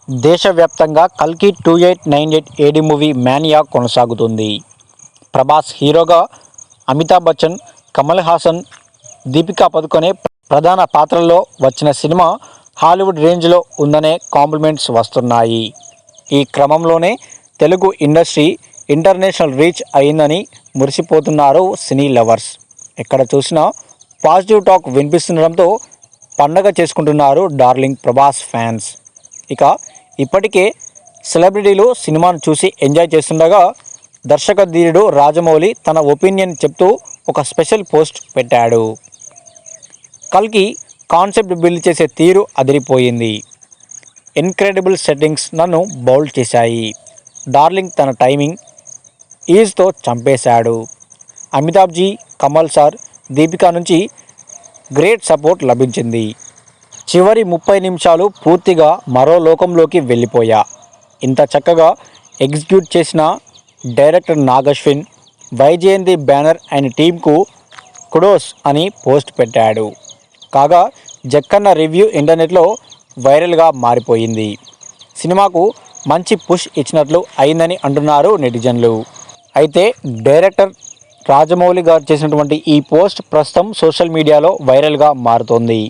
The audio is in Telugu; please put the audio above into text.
దేశవ్యాప్తంగా కల్కి 2898 ఏడి మూవీ మ్యానియా కొనసాగుతుంది. ప్రభాస్ హీరోగా, అమితాబ్ బచ్చన్, కమల్ హాసన్, దీపికా పదుకొనే ప్రధాన పాత్రల్లో వచ్చిన సినిమా హాలీవుడ్ రేంజ్లో ఉందనే కాంప్లిమెంట్స్ వస్తున్నాయి. ఈ క్రమంలోనే తెలుగు ఇండస్ట్రీ ఇంటర్నేషనల్ రీచ్ అయిందని మురిసిపోతున్నారు సినీ లవర్స్. ఎక్కడ చూసినా పాజిటివ్ టాక్ వినిపిస్తుండడంతో పండగ చేసుకుంటున్నారు డార్లింగ్ ప్రభాస్ ఫ్యాన్స్. ఇక ఇప్పటికే సెలబ్రిటీలు సినిమాను చూసి ఎంజాయ్ చేస్తుండగా దర్శక ధీరుడు రాజమౌళి తన ఒపీనియన్ చెప్తూ ఒక స్పెషల్ పోస్ట్ పెట్టాడు. కల్కి కాన్సెప్ట్ బిల్డ్ చేసే తీరు అదిరిపోయింది. ఇన్క్రెడిబుల్ సెట్టింగ్స్ నన్ను బౌల్డ్ చేశాయి. డార్లింగ్ తన టైమింగ్ ఈజ్తో చంపేశాడు. అమితాబ్జీ, కమల్ సార్, దీపికా నుంచి గ్రేట్ సపోర్ట్ లభించింది. చివరి 30 నిమిషాలు పూర్తిగా మరో లోకంలోకి వెళ్ళిపోయా. ఇంత చక్కగా ఎగ్జిక్యూట్ చేసిన director Nag Ashwin, Vyjayanthi banner and టీంకు కుడోస్ అని పోస్ట్ పెట్టాడు. కాగా జక్కన్న రివ్యూ ఇంటర్నెట్లో వైరల్గా మారిపోయింది. సినిమాకు మంచి పుష్ ఇచ్చినట్లు అయిందని అంటున్నారు నెటిజన్లు. అయితే డైరెక్టర్ రాజమౌళి గారు చేసినటువంటి ఈ పోస్ట్ ప్రస్తుతం సోషల్ మీడియాలో వైరల్గా మారుతోంది.